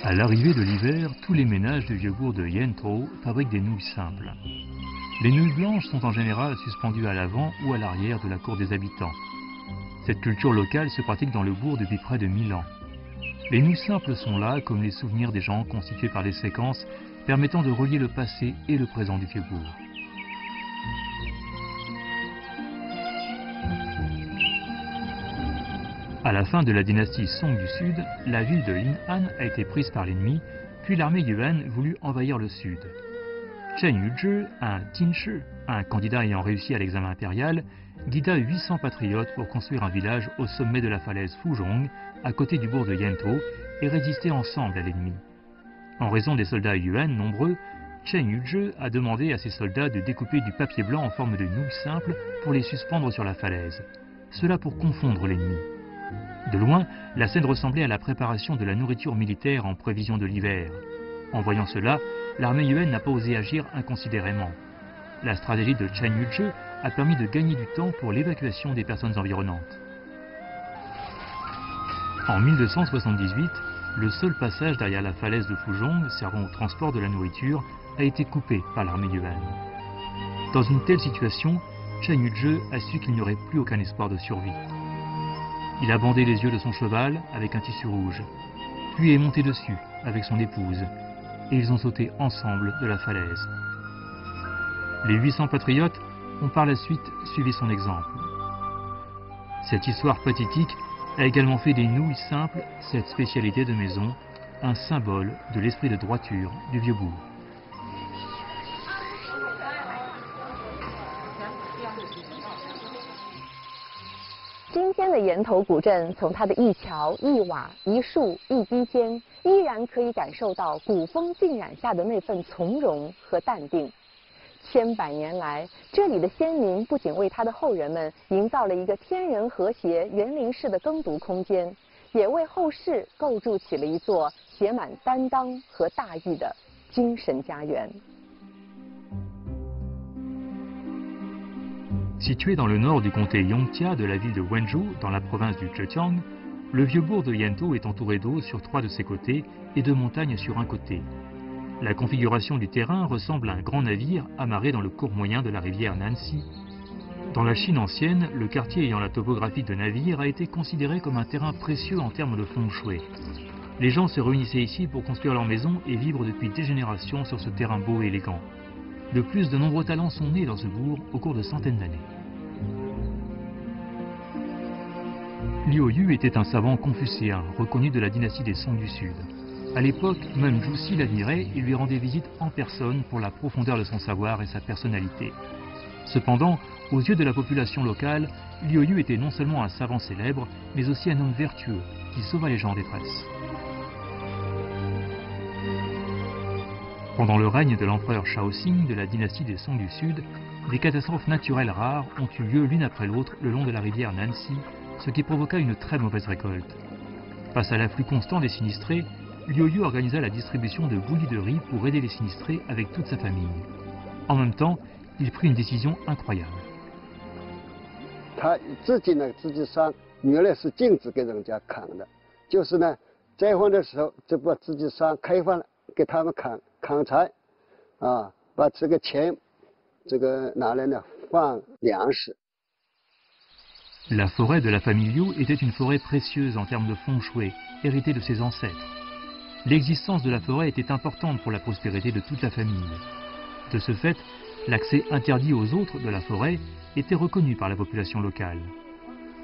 À l'arrivée de l'hiver, tous les ménages du vieux bourg de Yentro fabriquent des nouilles simples. Les nouilles blanches sont en général suspendues à l'avant ou à l'arrière de la cour des habitants. Cette culture locale se pratique dans le bourg depuis près de 1000 ans. Les nouilles simples sont là comme les souvenirs des gens constitués par des séquences permettant de relier le passé et le présent du vieux bourg. À la fin de la dynastie Song du Sud, la ville de Lin'an a été prise par l'ennemi, puis l'armée yuan voulut envahir le sud. Chen Yuzhi, un Tinshi, un candidat ayant réussi à l'examen impérial, guida 800 patriotes pour construire un village au sommet de la falaise Fuzhong, à côté du bourg de Yentro, et résister ensemble à l'ennemi. En raison des soldats yuan nombreux, Chen Yuzhi a demandé à ses soldats de découper du papier blanc en forme de nouilles simples pour les suspendre sur la falaise. Cela pour confondre l'ennemi. De loin, la scène ressemblait à la préparation de la nourriture militaire en prévision de l'hiver. En voyant cela, l'armée yuan n'a pas osé agir inconsidérément. La stratégie de Chen Yuzhi a permis de gagner du temps pour l'évacuation des personnes environnantes. En 1278, le seul passage derrière la falaise de Fuzhong servant au transport de la nourriture a été coupé par l'armée yuan. Dans une telle situation, Chen Yuzhi a su qu'il n'y aurait plus aucun espoir de survie. Il a bandé les yeux de son cheval avec un tissu rouge, puis est monté dessus avec son épouse, et ils ont sauté ensemble de la falaise. Les 800 patriotes ont par la suite suivi son exemple. Cette histoire pathétique a également fait des nouilles simples, cette spécialité de maison, un symbole de l'esprit de droiture du vieux bourg. 今天的岩头古镇，从它的一桥一瓦一树一滴间，依然可以感受到古风浸染下的那份从容和淡定。千百年来，这里的先民不仅为他的后人们营造了一个天人和谐、园林式的耕读空间，也为后世构筑起了一座写满担当和大义的精神家园。 Situé dans le nord du comté Yongxia de la ville de Wenzhou, dans la province du Zhejiang, le vieux bourg de Yentro est entouré d'eau sur 3 de ses côtés et de montagnes sur un côté. La configuration du terrain ressemble à un grand navire amarré dans le cours moyen de la rivière Nanxi. Dans la Chine ancienne, le quartier ayant la topographie de navire a été considéré comme un terrain précieux en termes de feng shui. Les gens se réunissaient ici pour construire leur maison et vivre depuis des générations sur ce terrain beau et élégant. De plus, de nombreux talents sont nés dans ce bourg au cours de centaines d'années. Liu Yu était un savant confucéen, reconnu de la dynastie des Song du Sud. À l'époque, même Zhu Si l'admirait et lui rendait visite en personne pour la profondeur de son savoir et sa personnalité. Cependant, aux yeux de la population locale, Liu Yu était non seulement un savant célèbre, mais aussi un homme vertueux qui sauva les gens en détresse. Pendant le règne de l'empereur Shaoxing de la dynastie des Song du Sud, des catastrophes naturelles rares ont eu lieu l'une après l'autre le long de la rivière Nanxi, ce qui provoqua une très mauvaise récolte. Face à l'afflux constant des sinistrés, Liu Yu organisa la distribution de bouillie de riz pour aider les sinistrés avec toute sa famille. En même temps, il prit une décision incroyable. 他自己呢，自己上原来是禁止给人家砍的，就是呢，灾荒的时候就把自己山开放了，给他们砍柴，啊，把这个钱，这个拿来呢换粮食。 La forêt de la famille Liu était une forêt précieuse en termes de feng shui, héritée de ses ancêtres. L'existence de la forêt était importante pour la prospérité de toute la famille. De ce fait, l'accès interdit aux autres de la forêt était reconnu par la population locale.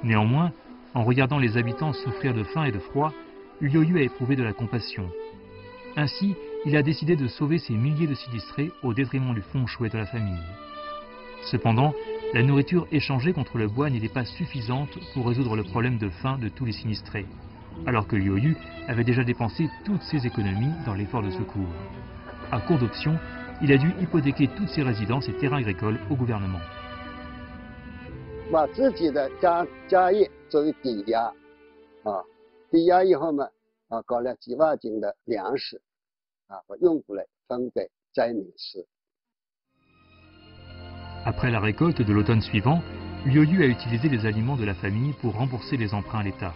Néanmoins, en regardant les habitants souffrir de faim et de froid, Liu Yu a éprouvé de la compassion. Ainsi, il a décidé de sauver ces milliers de sinistrés au détriment du feng shui de la famille. Cependant, la nourriture échangée contre le bois n'était pas suffisante pour résoudre le problème de faim de tous les sinistrés, alors que Liu Yu avait déjà dépensé toutes ses économies dans l'effort de secours. À court d'options, il a dû hypothéquer toutes ses résidences et terrains agricoles au gouvernement. 把自己的家业作为抵押，啊，抵押以后嘛，啊，搞了几万斤的粮食，啊，我用过来分给灾民吃。 Après la récolte de l'automne suivant, Liu Yu a utilisé les aliments de la famille pour rembourser les emprunts à l'État.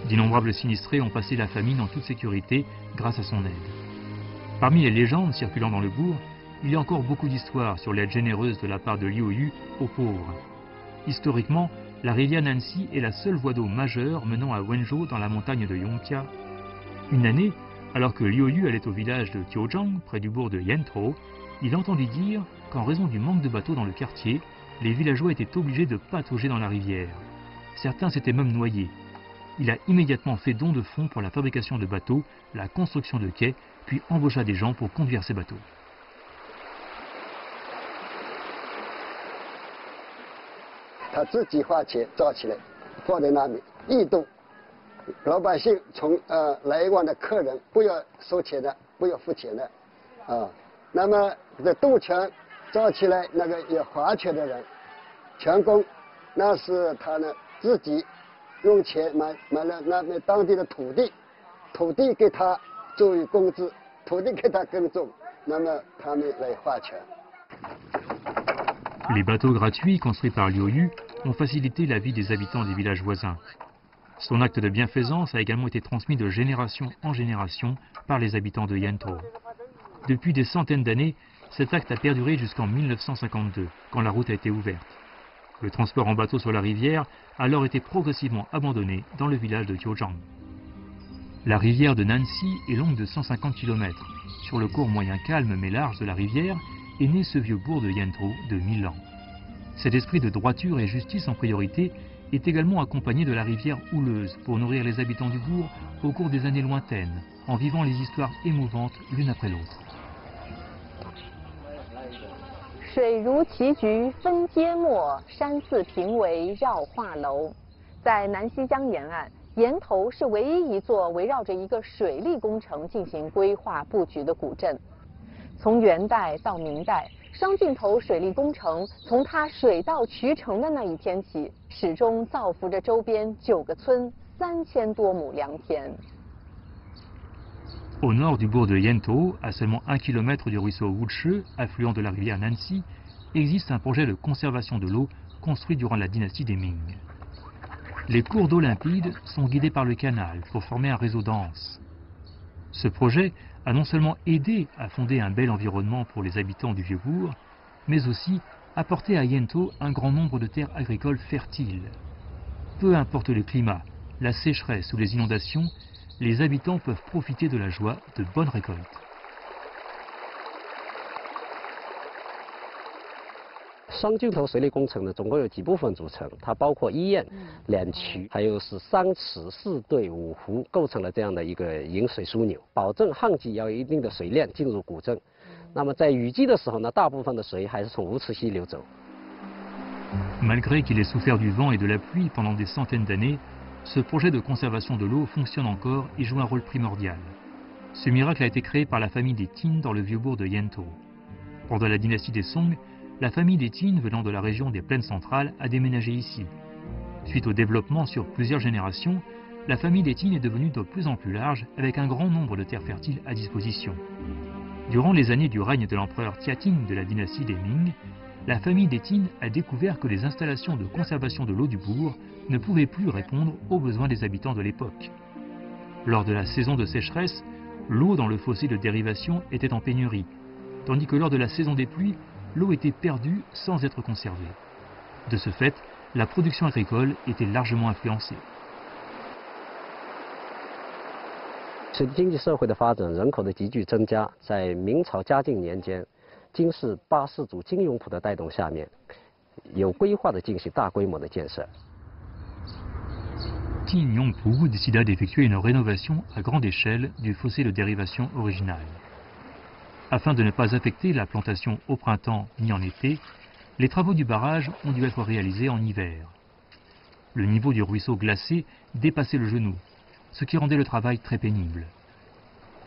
D'innombrables sinistrés ont passé la famine en toute sécurité grâce à son aide. Parmi les légendes circulant dans le bourg, il y a encore beaucoup d'histoires sur l'aide généreuse de la part de Liu Yu aux pauvres. Historiquement, la rivière Nanxi est la seule voie d'eau majeure menant à Wenzhou dans la montagne de Yongqia. Une année, alors que Liu Yu allait au village de Tiaozhang, près du bourg de Yantou, il entendit dire qu'en raison du manque de bateaux dans le quartier, les villageois étaient obligés de patauger dans la rivière. Certains s'étaient même noyés. Il a immédiatement fait don de fonds pour la fabrication de bateaux, la construction de quais, puis embaucha des gens pour conduire ces bateaux. 他自己花钱造起来，放在那里义渡，老百姓来往的客人不要收钱的，不要付钱的，啊，那么这渡船造起来，那个有划船的人，全工，那是他呢自己用钱买了那边当地的土地，土地给他作为工资，土地给他耕种，那么他们来划船。 Les bateaux gratuits construits par Liu Yu ont facilité la vie des habitants des villages voisins. Son acte de bienfaisance a également été transmis de génération en génération par les habitants de Yantou. Depuis des centaines d'années, cet acte a perduré jusqu'en 1952, quand la route a été ouverte. Le transport en bateau sur la rivière a alors été progressivement abandonné dans le village de Tiaozhang. La rivière de Nanxi est longue de 150 km. Sur le cours moyen calme mais large de la rivière est né ce vieux bourg de Yantou de 1000 ans. Cet esprit de droiture et justice en priorité est également accompagné de la rivière houleuse pour nourrir les habitants du bourg au cours des années lointaines, en vivant les histoires émouvantes l'une après l'autre. 水如棋局分阶末，山寺平围绕画楼。在南溪江沿岸，岩头是唯一一座围绕着一个水利工程进行规划布局的古镇。从元代到明代，双镜头水利工程从它水到渠成的那一天起，始终造福着周边9个村3000多亩良田。 Au nord du bourg de Yantou, à seulement 1 km du ruisseau Wuche, affluent de la rivière Nanxi, existe un projet de conservation de l'eau construit durant la dynastie des Ming. Les cours d'eau limpides sont guidés par le canal pour former un réseau dense. Ce projet a non seulement aidé à fonder un bel environnement pour les habitants du vieux bourg, mais aussi apporté à Yantou un grand nombre de terres agricoles fertiles. Peu importe le climat, la sécheresse ou les inondations, les habitants peuvent profiter de la joie de bonnes récoltes. 双镜头水利工程呢，总共有几部分组成，它包括医院、2渠，还有是3池、4队、5湖，构成了这样的一个引水枢纽，保证旱季要有一定的水量进入古镇。那么在雨季的时候呢，大部分的水还是从无池溪流走。Malgré qu'il ait souffert du vent et de la pluie pendant des centaines d'années, ce projet de conservation de l'eau fonctionne encore et joue un rôle primordial. Ce miracle a été créé par la famille des Tin dans le vieux bourg de Yento. Pendant la dynastie des Song, la famille des Tin, venant de la région des plaines centrales, a déménagé ici. Suite au développement sur plusieurs générations, la famille des Tin est devenue de plus en plus large, avec un grand nombre de terres fertiles à disposition. Durant les années du règne de l'empereur Tiating de la dynastie des Ming, la famille des Tin a découvert que les installations de conservation de l'eau du bourg ne pouvaient plus répondre aux besoins des habitants de l'époque. Lors de la saison de sécheresse, l'eau dans le fossé de dérivation était en pénurie, tandis que lors de la saison des pluies, l'eau était perdue sans être conservée. De ce fait, la production agricole était largement influencée. 随着经济社会的发展，人口的急剧增加，在明朝嘉靖年间，金氏八世祖金永璞的带动下面，有规划的进行大规模的建设。Qin Yongpu décida d'effectuer une rénovation à grande échelle du fossé de dérivation original. Afin de ne pas affecter la plantation au printemps ni en été, les travaux du barrage ont dû être réalisés en hiver. Le niveau du ruisseau glacé dépassait le genou, ce qui rendait le travail très pénible.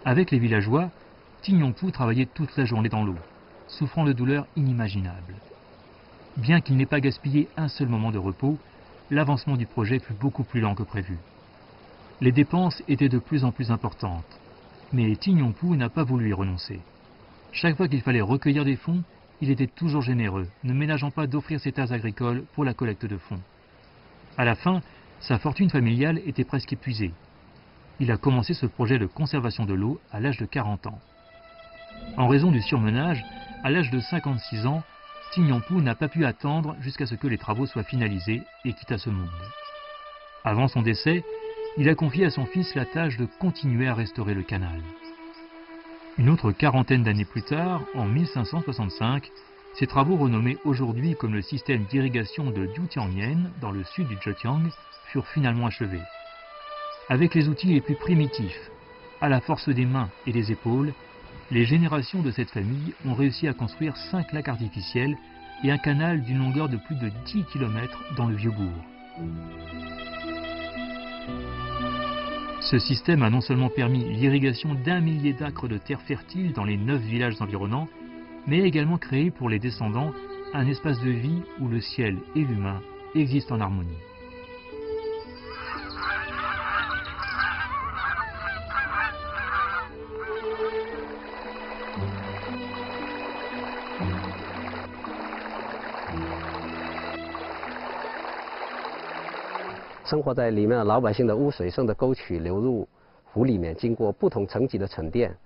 Avec les villageois, Qin Yongpu travaillait toute la journée dans l'eau, souffrant de douleurs inimaginables. Bien qu'il n'ait pas gaspillé un seul moment de repos, l'avancement du projet fut beaucoup plus lent que prévu. Les dépenses étaient de plus en plus importantes, mais Qin Yongpu n'a pas voulu y renoncer. Chaque fois qu'il fallait recueillir des fonds, il était toujours généreux, ne ménageant pas d'offrir ses terres agricoles pour la collecte de fonds. À la fin, sa fortune familiale était presque épuisée. Il a commencé ce projet de conservation de l'eau à l'âge de 40 ans. En raison du surmenage, à l'âge de 56 ans, Qin Yongpu n'a pas pu attendre jusqu'à ce que les travaux soient finalisés et quitta ce monde. Avant son décès, il a confié à son fils la tâche de continuer à restaurer le canal. Une autre quarantaine d'années plus tard, en 1565, ces travaux renommés aujourd'hui comme le système d'irrigation de Diutianyen dans le sud du Zhejiang furent finalement achevés. Avec les outils les plus primitifs, à la force des mains et des épaules, les générations de cette famille ont réussi à construire 5 lacs artificiels et un canal d'une longueur de plus de 10 km dans le vieux bourg. Ce système a non seulement permis l'irrigation d'1 millier d'acres de terre fertile dans les 9 villages environnants, mais a également créé pour les descendants un espace de vie où le ciel et l'humain existent en harmonie. « 生活在里面的老百姓的污水顺着沟渠流入湖里面，经过不同层级的沉淀，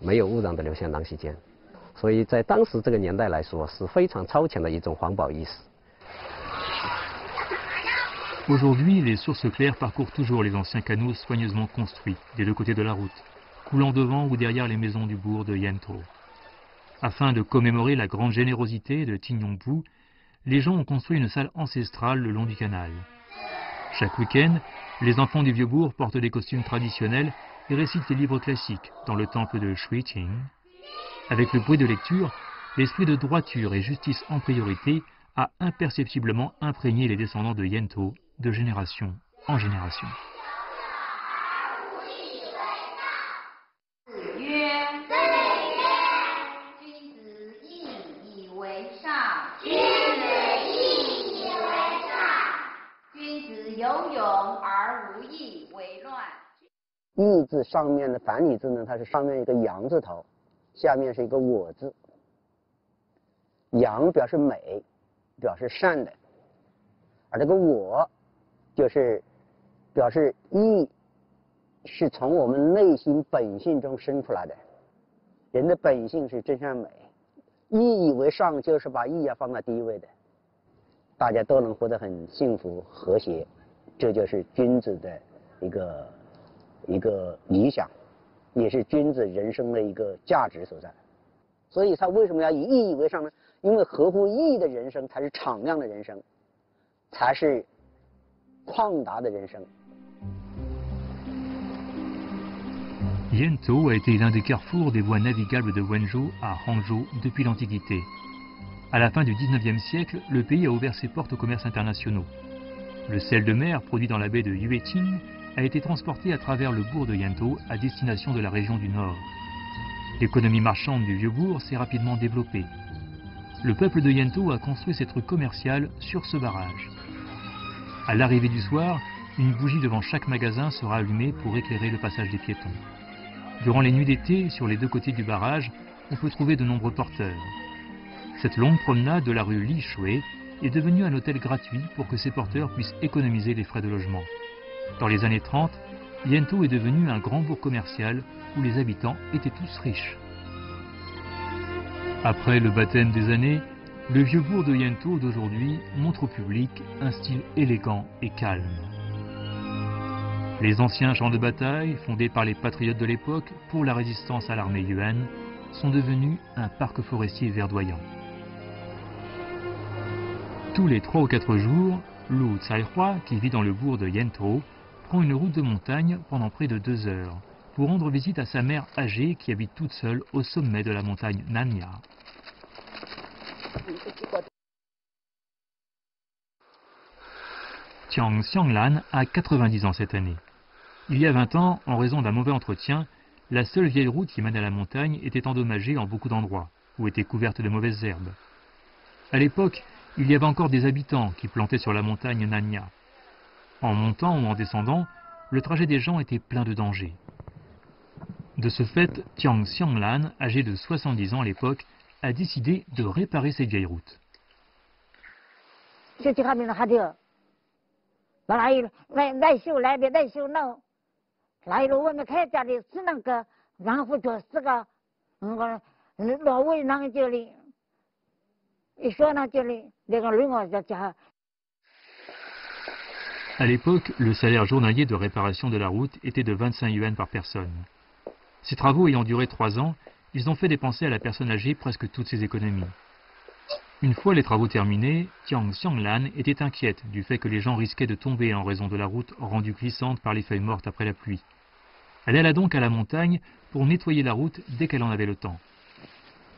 没有污染的流向瑯圻间。所以在当时这个年代来说，是非常超前的一种环保意识。 Aujourd'hui, les sources claires parcourent toujours les anciens canaux soigneusement construits des deux côtés de la route, coulant devant ou derrière les maisons du bourg de Yento. Afin de commémorer la grande générosité de Qin Yongpu, les gens ont construit une salle ancestrale le long du canal. Chaque week-end, les enfants du vieux bourg portent des costumes traditionnels et récitent les livres classiques dans le temple de Shuiqing. Avec le bruit de lecture, l'esprit de droiture et justice en priorité a imperceptiblement imprégné les descendants de Yento de génération en génération. « 义字上面的繁体字呢，它是上面一个阳字头，下面是一个我字。阳表示美，表示善的，而这个我就是表示义，是从我们内心本性中生出来的。人的本性是真善美，义以为上就是把义放在第一位的，大家都能活得很幸福和谐。 这就是君子的一个理想，也是君子人生的一个价值所在。所以他为什么要以义为上呢？因为合乎义的人生才是敞亮的人生，才是旷达的人生。 Yento a été l'un des carrefours des voies navigables de Wenzhou à Hangzhou depuis l'Antiquité. À la fin du 19e siècle, le pays a ouvert ses portes aux commerces internationaux. Le sel de mer produit dans la baie de Yueting a été transporté à travers le bourg de Yantou à destination de la région du Nord. L'économie marchande du vieux bourg s'est rapidement développée. Le peuple de Yantou a construit cette rue commerciale sur ce barrage. À l'arrivée du soir, une bougie devant chaque magasin sera allumée pour éclairer le passage des piétons. Durant les nuits d'été, sur les deux côtés du barrage, on peut trouver de nombreux porteurs. Cette longue promenade de la rue Li Shui est devenue un hôtel gratuit pour que ces porteurs puissent économiser les frais de logement. Dans les années 30, Yantou est devenu un grand bourg commercial où les habitants étaient tous riches. Après le baptême des années, le vieux bourg de Yantou d'aujourd'hui montre au public un style élégant et calme. Les anciens champs de bataille, fondés par les patriotes de l'époque pour la résistance à l'armée Yuan, sont devenus un parc forestier verdoyant. Tous les 3 ou 4 jours, Lu Caihua, qui vit dans le bourg de Yantou, prend une route de montagne pendant près de 2 heures pour rendre visite à sa mère âgée qui habite toute seule au sommet de la montagne Nanya. Tiang Xianglan a 90 ans cette année. Il y a 20 ans, en raison d'un mauvais entretien, la seule vieille route qui mène à la montagne était endommagée en beaucoup d'endroits, ou était couverte de mauvaises herbes. À l'époque, il y avait encore des habitants qui plantaient sur la montagne Nanya. En montant ou en descendant, le trajet des gens était plein de dangers. De ce fait, Tiang Xianglan, âgé de 70 ans à l'époque, a décidé de réparer cette vieille route. À l'époque, le salaire journalier de réparation de la route était de 25 yuan par personne. Ces travaux ayant duré 3 ans, ils ont fait dépenser à la personne âgée presque toutes ses économies. Une fois les travaux terminés, Tiang Xianglan était inquiète du fait que les gens risquaient de tomber en raison de la route rendue glissante par les feuilles mortes après la pluie. Elle alla donc à la montagne pour nettoyer la route dès qu'elle en avait le temps.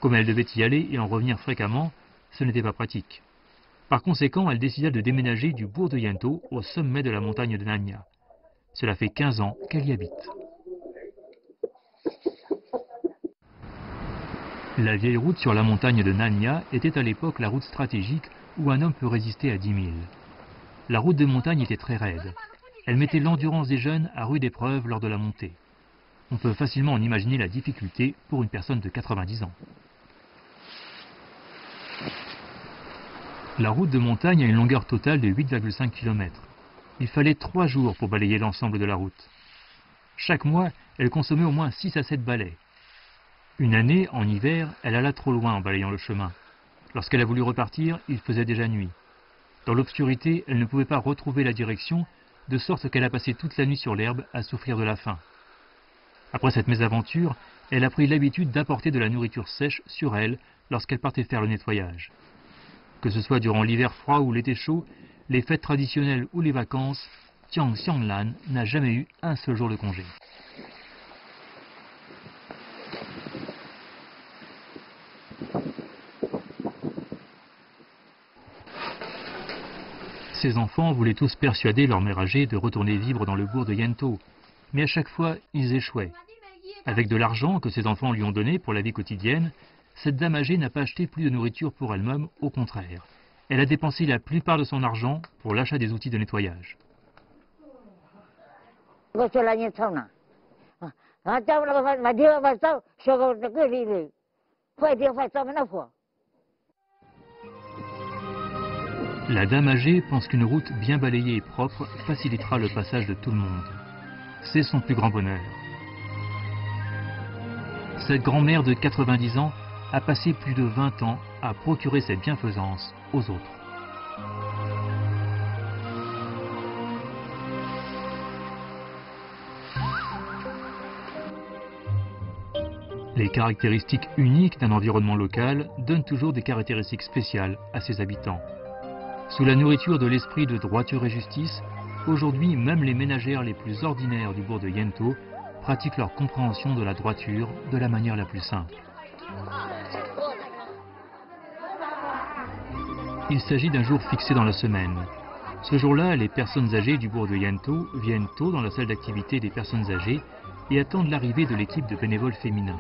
Comme elle devait y aller et en revenir fréquemment, ce n'était pas pratique. Par conséquent, elle décida de déménager du bourg de Yantou au sommet de la montagne de Nanya. Cela fait 15 ans qu'elle y habite. La vieille route sur la montagne de Nanya était à l'époque la route stratégique où un homme peut résister à 10 000. La route de montagne était très raide. Elle mettait l'endurance des jeunes à rude épreuve lors de la montée. On peut facilement en imaginer la difficulté pour une personne de 90 ans. La route de montagne a une longueur totale de 8,5 km. Il fallait 3 jours pour balayer l'ensemble de la route. Chaque mois, elle consommait au moins 6 à 7 balais. Une année, en hiver, elle alla trop loin en balayant le chemin. Lorsqu'elle a voulu repartir, il faisait déjà nuit. Dans l'obscurité, elle ne pouvait pas retrouver la direction, de sorte qu'elle a passé toute la nuit sur l'herbe à souffrir de la faim. Après cette mésaventure, elle a pris l'habitude d'apporter de la nourriture sèche sur elle lorsqu'elle partait faire le nettoyage. Que ce soit durant l'hiver froid ou l'été chaud, les fêtes traditionnelles ou les vacances, Tiang Xianglan n'a jamais eu un seul jour de congé. Ses enfants voulaient tous persuader leur mère âgée de retourner vivre dans le bourg de Yantou, mais à chaque fois, ils échouaient. Avec de l'argent que ses enfants lui ont donné pour la vie quotidienne, cette dame âgée n'a pas acheté plus de nourriture pour elle-même, au contraire. Elle a dépensé la plupart de son argent pour l'achat des outils de nettoyage. La dame âgée pense qu'une route bien balayée et propre facilitera le passage de tout le monde. C'est son plus grand bonheur. Cette grand-mère de 90 ans a passé plus de 20 ans à procurer cette bienfaisance aux autres. Les caractéristiques uniques d'un environnement local donnent toujours des caractéristiques spéciales à ses habitants. Sous la nourriture de l'esprit de droiture et justice, aujourd'hui même les ménagères les plus ordinaires du bourg de Yantou pratiquent leur compréhension de la droiture de la manière la plus simple. il s'agit d'un jour fixé dans la semaine. Ce jour-là, les personnes âgées du bourg de Yento viennent tôt dans la salle d'activité des personnes âgées et attendent l'arrivée de l'équipe de bénévoles féminins.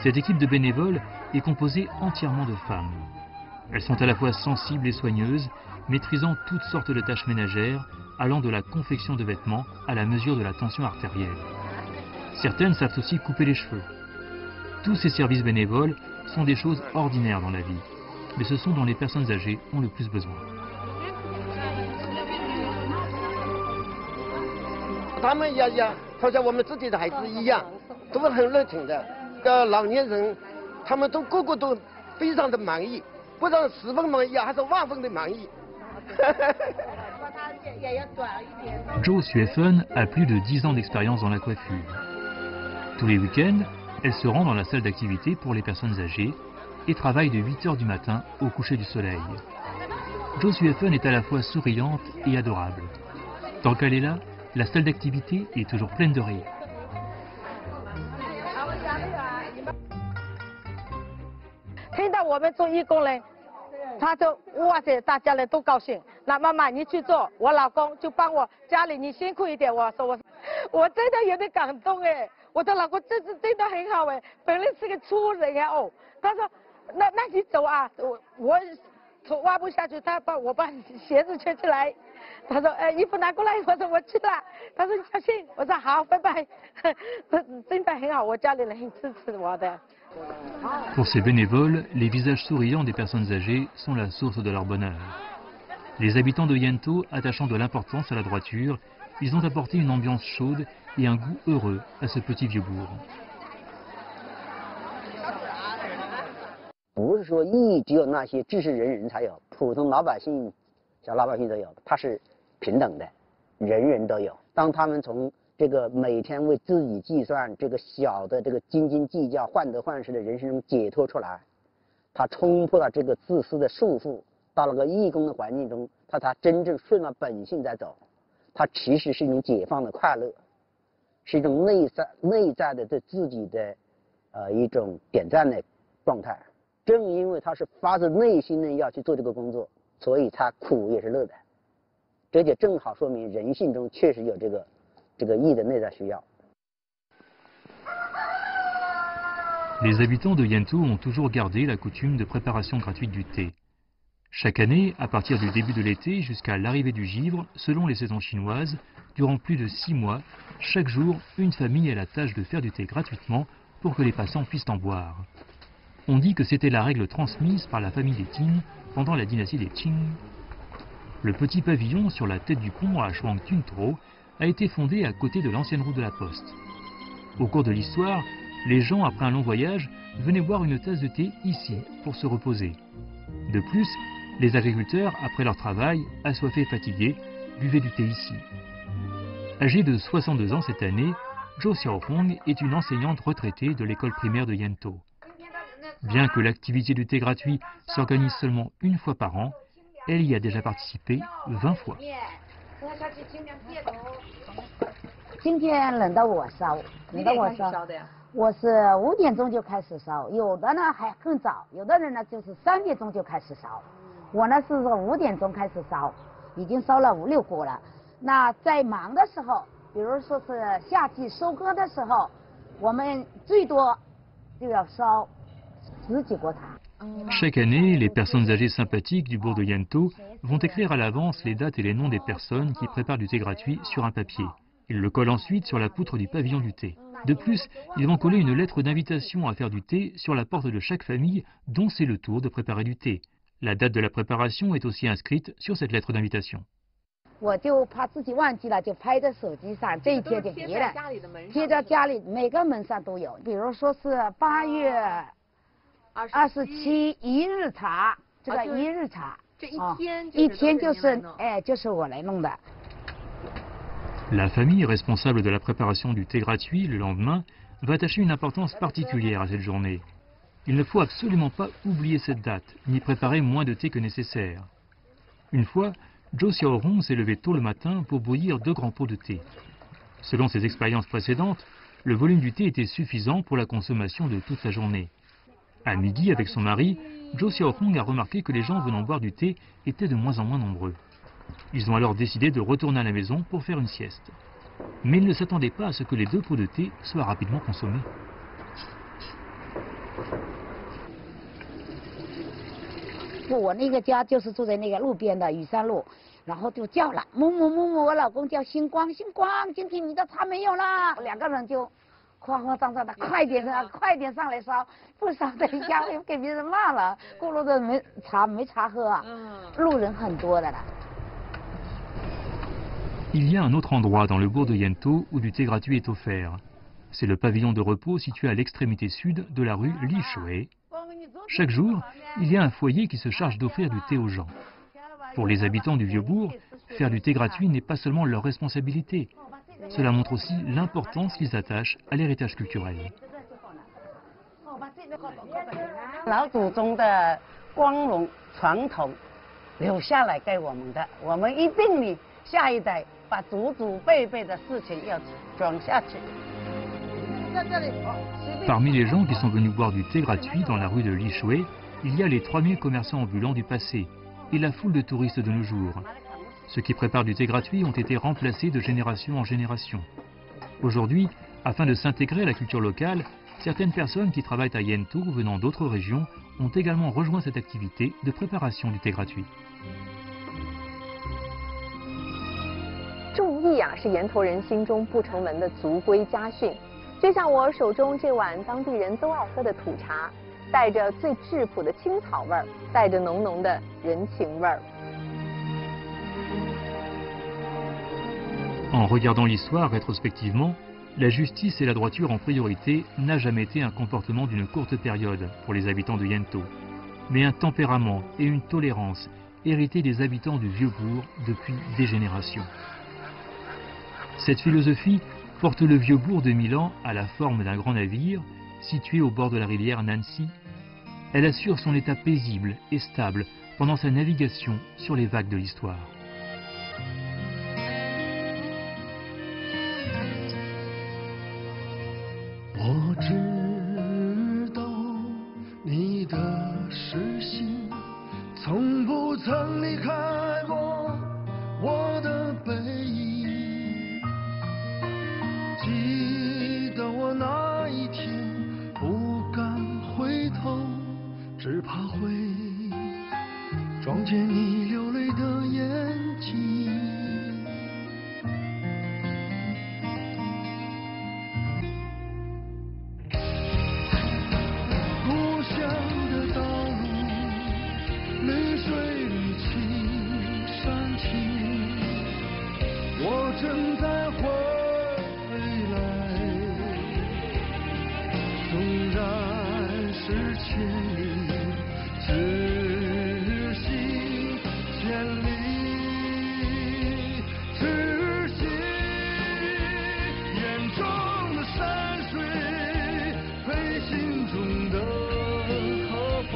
Cette équipe de bénévoles est composée entièrement de femmes. Elles sont à la fois sensibles et soigneuses, maîtrisant toutes sortes de tâches ménagères, allant de la confection de vêtements à la mesure de la tension artérielle. Certaines savent aussi couper les cheveux. Tous ces services bénévoles sont des choses ordinaires dans la vie, mais ce sont dont les personnes âgées ont le plus besoin. 他们也好像我们自己的孩子一样，都是很热情的。老年人，他们都个个都非常的满意，不知道10分满意还是万分的满意。Jo Suefen a plus de 10 ans d'expérience dans la coiffure. Tous les week-ends, elle se rend dans la salle d'activité pour les personnes âgées et travaille de 8 h du matin au coucher du soleil. Jo Suefen est à la fois souriante et adorable. Tant qu'elle est là, la salle d'activité est toujours pleine de rire. 听到我们做义工人，他就哇塞，大家人都高兴。那妈妈你去做，我老公就帮我家里你辛苦一点。我真的有点感动哎，我的老公真的很好哎，本来是个粗人啊哦，他说那你走啊，我头挖不下去，我把鞋子圈起来。他说衣服拿过来，我说我去了。他说你小心，我说好，拜拜。真的很好，我家里人很支持我的。 Pour ces bénévoles, les visages souriants des personnes âgées sont la source de leur bonheur. Les habitants de Yento, attachant de l'importance à la droiture, ils ont apporté une ambiance chaude et un goût heureux à ce petit vieux bourg. 不是说义只有那些知识人才有，普通老百姓、小老百姓都有，它是平等的，人人都有。当他们从这个每天为自己计算这个小的这个斤斤计较、患得患失的人生中解脱出来，他冲破了这个自私的束缚，到了个义工的环境中，他才真正顺了本性在走。他其实是一种解放的快乐，是一种内在的对自己的一种点赞的状态。正因为他是发自内心的要去做这个工作，所以他苦也是乐的。这就正好说明人性中确实有这个义的内在需要。 Les habitants de Yento ont toujours gardé la coutume de préparation gratuite du thé. Chaque année, à partir du début de l'été jusqu'à l'arrivée du givre, selon les saisons chinoises, durant plus de 6 mois, chaque jour, une famille a la tâche de faire du thé gratuitement pour que les passants puissent en boire. On dit que c'était la règle transmise par la famille des Tin pendant la dynastie des Qing. Le petit pavillon sur la tête du pont à Shuangtuntro a été fondé à côté de l'ancienne route de la Poste. Au cours de l'histoire, les gens, après un long voyage, venaient boire une tasse de thé ici pour se reposer. De plus, les agriculteurs, après leur travail, assoiffés et fatigués, buvaient du thé ici. Âgée de 62 ans cette année, Jo Xiaohong est une enseignante retraitée de l'école primaire de Yento. Bien que l'activité du thé gratuit s'organise seulement une fois par an, elle y a déjà participé 20 fois. 今天轮到我烧，我是5点钟就开始烧，有的呢还更早，有的人呢就是3点钟就开始烧。我呢是5点钟开始烧，已经烧了5、6锅了。那在忙的时候，比如说是夏季收割的时候，我们最多就要烧10几锅茶。 Chaque année, les personnes âgées sympathiques du bourg de Yento vont écrire à l'avance les dates et les noms des personnes qui préparent du thé gratuit sur un papier. Ils le collent ensuite sur la poutre du pavillon du thé. De plus, ils vont coller une lettre d'invitation à faire du thé sur la porte de chaque famille dont c'est le tour de préparer du thé. La date de la préparation est aussi inscrite sur cette lettre d'invitation. 我就怕自己忘记了，就拍在手机上，这一天就贴了，贴在家里每个门上都有。比如说是8月27一日茶，这个一日茶，这一天就是我来弄的。 La famille responsable de la préparation du thé gratuit le lendemain va attacher une importance particulière à cette journée. Il ne faut absolument pas oublier cette date, ni préparer moins de thé que nécessaire. Une fois, Jo Xiaohong s'est levé tôt le matin pour bouillir 2 grands pots de thé. Selon ses expériences précédentes, le volume du thé était suffisant pour la consommation de toute la journée. À midi, avec son mari, Zhou Xiaohong a remarqué que les gens venant boire du thé étaient de moins en moins nombreux. Ils ont alors décidé de retourner à la maison pour faire une sieste. Mais ils ne s'attendaient pas à ce que les 2 pots de thé soient rapidement consommés. 我那个家就是住在那个路边的雨山路，然后就叫了某某某某，我老公叫星光，星光，今天你的茶没有啦，2个人就慌慌张张的，快点上来烧，不烧等一下会给别人骂了，咕噜的没茶喝啊，路人很多的了。 Il y a un autre endroit dans le bourg de Yento où du thé gratuit est offert. C'est le pavillon de repos situé à l'extrémité sud de la rue Li Shui. Chaque jour, il y a un foyer qui se charge d'offrir du thé aux gens. Pour les habitants du Vieux-Bourg, faire du thé gratuit n'est pas seulement leur responsabilité. Cela montre aussi l'importance qu'ils attachent à l'héritage culturel. 老祖宗的光荣传统留下来给我们的，我们一定呢，下一代把祖祖辈辈的事情要传下去。 Parmi les gens qui sont venus boire du thé gratuit dans la rue de Li Shui, il y a les 3000 commerçants ambulants du passé et la foule de touristes de nos jours. Ceux qui préparent du thé gratuit ont été remplacés de génération en génération. Aujourd'hui, afin de s'intégrer à la culture locale, certaines personnes qui travaillent à Yento venant d'autres régions ont également rejoint cette activité de préparation du thé gratuit. 种艺是岩头人心中不成文的族规家训。就像我手中这碗当地人都爱喝的土茶，带着最质朴的青草味儿，带着浓浓的人情味儿。 En regardant l'histoire rétrospectivement, la justice et la droiture en priorité n'a jamais été un comportement d'une courte période pour les habitants de Yento, mais un tempérament et une tolérance hérités des habitants du Vieux-Bourg depuis des générations. Cette philosophie porte le Vieux-Bourg de Milan à la forme d'un grand navire situé au bord de la rivière Nancy. Elle assure son état paisible et stable pendant sa navigation sur les vagues de l'histoire. 我知道你的视线从不曾离开过我的背影，记得我那一天不敢回头，只怕会撞见你流泪的眼睛。 正在回来，纵然是千里，只行千里，只行眼中的山水配心中的和风，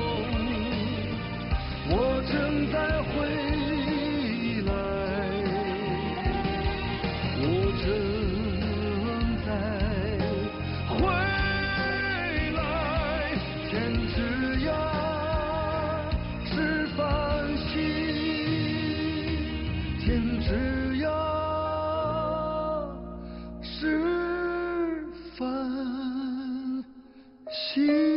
我正在回。 只要是繁星。